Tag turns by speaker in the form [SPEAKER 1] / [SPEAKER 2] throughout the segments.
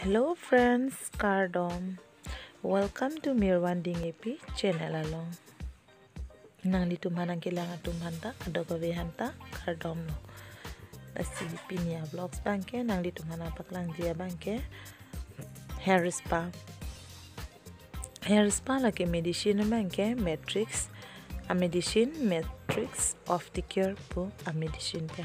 [SPEAKER 1] Hello friends, Cardom. Welcome to Mirwanding AP channel along. Nang li tumhanang kailangan tumhanta adogo hanta Cardom no. Nasi pinia vlogs bangke nang li tumhana paklang dia bangke hair spa. Hair spa lagi medicine bangke matrix a medicine matrix of the cure po a medicine pe.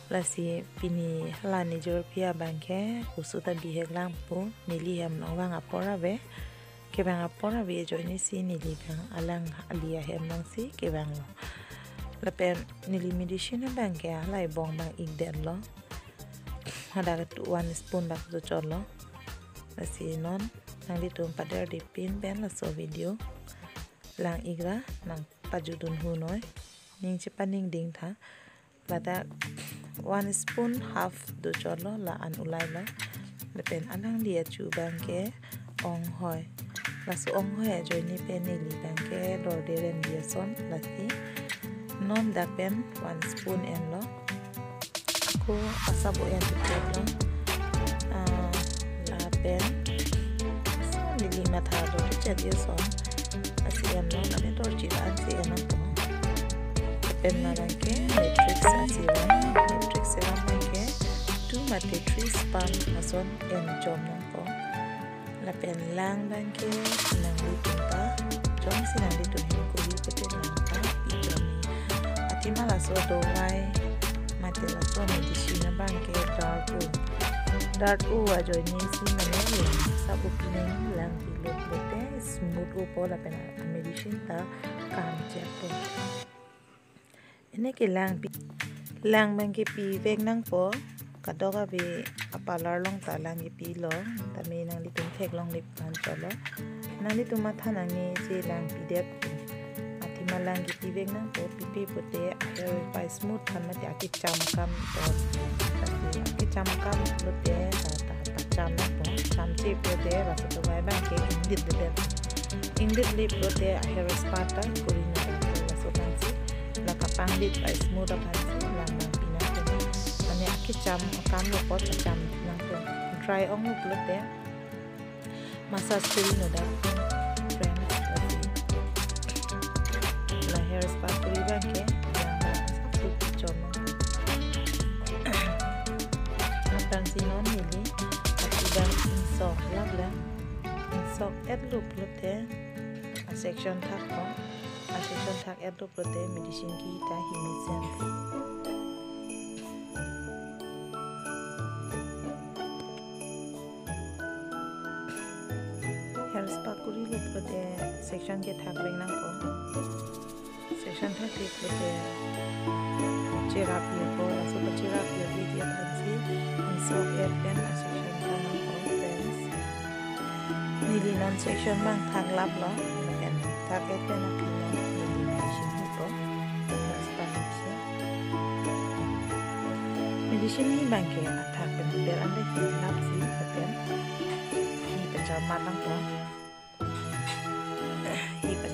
[SPEAKER 1] Lasi pini halani Europea bangke usuta bihek lampu nili hem nong wang apora be ke bang apora be joini si nili bang alang alia hem nong si ke bang lo lapen nili medicine bangke alai bong bang igden lo hada tu 1 spoon bak tu chol lo lasi non nang di tum pader di pin ben la so video lang igra nang pajudun hu noi ning chepaning ding tha lada 1 spoon half do cholo la an ulai la lepen anang lia chu bangke ong hoi la su ong hoi join ni pen ni li bangke dor de ren dia son la si non da pen 1 spoon en lo ko asabo en lo la pen ni li matha do che dia son asi en lo la pen dor chi an si en lo pen na bangke matrix asi matrix seram bangke tu matrix pan ason en jom nang po la pen lang bangke nang litunta jom sinang litun hin ko hi pete lang ta pi jom ni ati mala so do wai mate la so medicine bangke dark u a joy ni si mane ni sabu pineng lang pi lote smooth u po la pen medicine ta kam che po ini ke lang bangke pi vek nang po kadoga be apalar long ta lang pi lo tami nang litum thek long lip pan cholo nang litum matha nang ni je lang pi dep ati malang pi vek nang po pi pote hair pa smooth tham ma ta ki cham kam to ki cham kam lo te ta cham na po cham che pote ra so to mai bang ke indit lip lo te hair spa ta kurina ta so tan si la kapang dit pa smooth pa si lang pina ko ane ki cham kam lo pot cham nang ko dry ong lo lo te massage kurino da friends la hair spa kuri bangke sa ku chomatan sinon nili ati bang so labla so et lo lo te a section thak ko a section thak et lo lo te medicine ki ta himisen hair spa kuri lo lo te section ke thak reng nang ko section thak ke lo te therapy ko aso pa therapy ki dia thansi so et pen a section thak nang ko friends nili non section bang thak lap lo pen thak et pen a pi lo nili medicine ko spa ki medicine ni bang ke thak pen ber ande ki lap si pen hi pachama nang ko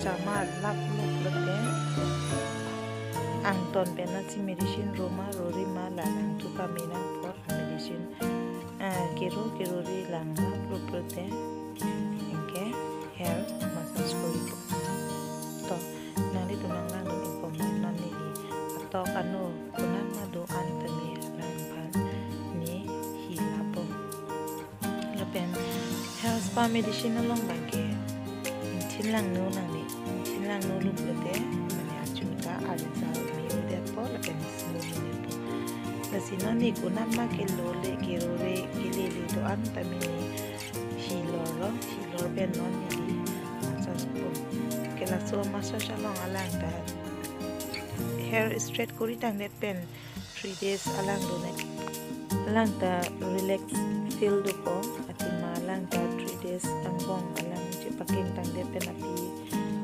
[SPEAKER 1] chama lap lo te ang ton pena si medicine roma rori ma la nang tu pa mina for medicine kero ri lang lap lo te engke hair massage ko ito to nali to nang lang information nan ni to kanu kunan na do an tami lang pan ni hilapo lapen hair spa medicine long bangke tin lang no nang ni lang no lu te mane achuta arisa mi de po la pen smooth ni po la sinon ni kunan ma ke lole ke rore ke le do an tamini hiloro ben non ni massage po ke la so massage long alang ta hair straight kuri tang net pen 3 days alang do net alang ta relax feel do po ati malang ta 3 days ang bong alang chi paking tang net pen api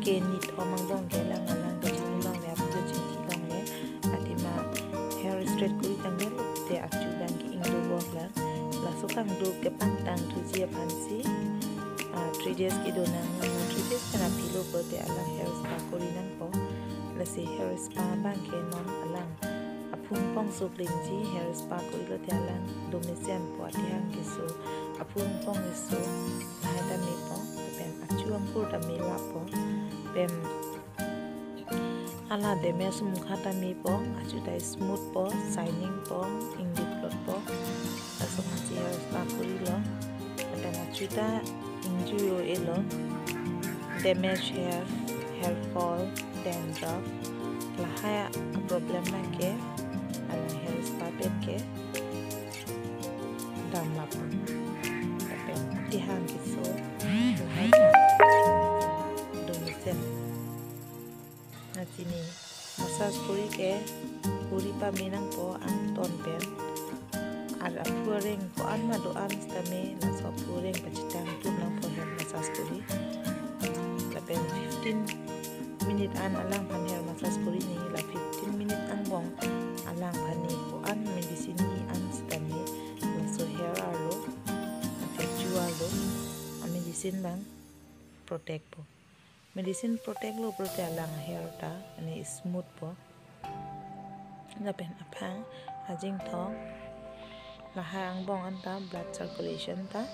[SPEAKER 1] ke nit omang bong ke lang do chi long le ap do chi long le ati ma hair straight kuri tang net te achu bang ki ing do work la so kang do ke pan tang tu ji pan si 3 days ki do nang 3 days kana pilo ko te alang hair spa kuri nang po la si hair spa bang ke non alang phung pong su klinji hair spa kuri lo tialang domisian po atiang kisu apung pong isu hai ta mi po pen achuang pur ta mi la po pen ala de me sum khata mi po achu dai smooth po shining po indi plot po aso chi hair spa kuri lo pen achu ta injury elo damage hair fall dandruff lahaya problem na ke ala hair spa pen ke dam la po pen tihang kiso lahaya domisen na sini massage kuri ke kuri pa minang po ang ton pen ada puring po an ma do an stame na so puring pachitang tun lang po hair massage kuri pen 15 minute an alang pan hair massage kuri ni la 15 minute ang bong alang pan ni ko an medicine ni an stame la so hair alo alo medicine bang protect po medicine protect lo prote alang hair ta ani smooth po na pen apang ajing thong la hang bong an ta blood circulation ta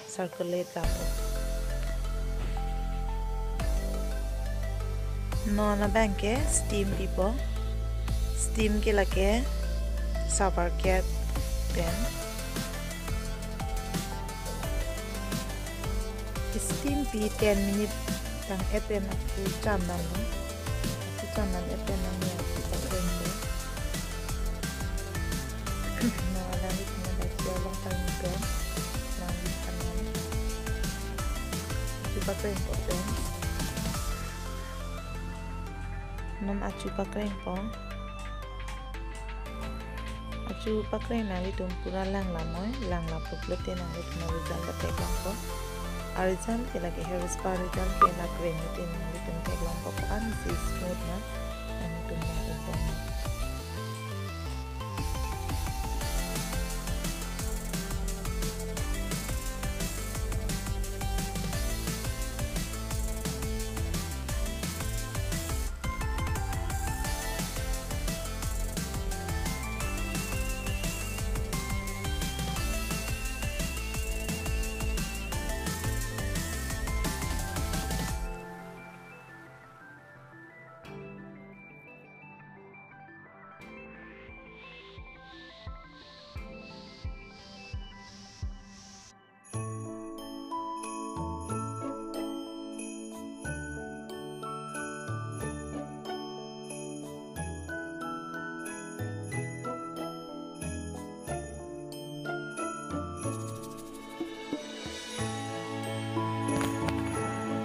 [SPEAKER 1] circulate ta po no na bang ke steam pipo steam ke lake shower care pen steam pi 10 minute tang epen aku chaman no aku chaman epen nang ya kita kende na ala ni na da long time pen nang kanan kita kende pen nom achu pakreng po achu pakreng na litum pura lang la puklote na lit na result ta teklang po result ke lagi hair spa result ke la kreng tin na litum teklang po an si smooth na ang tum na po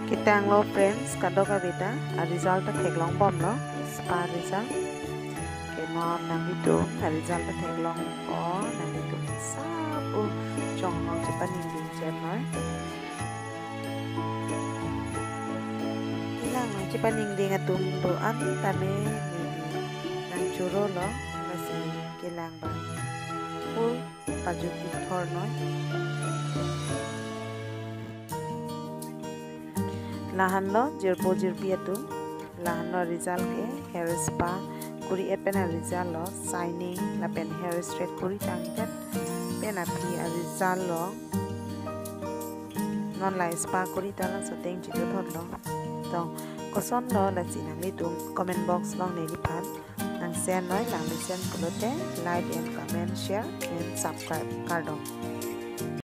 [SPEAKER 1] kitang lo friends kado ka beta a result ta theklong bom lo spa result ke non nang itu a result ta theklong o nang itu sapu chong hong japan indi chen noi ilang japan indi ngatum do an tame nang churo lo masi kilang ba full paju thor noi lahan lo jirpo jirpi atu lahan lo result ke hair spa kuri pen result lo shining la pen hair straight kuri tangtet pen api result lo non la spa kuri tala soteng jitu thot lo to koson lo la chinang li tum comment box long ne li phan nang share noi lang li send kulote like and comment share and subscribe kardong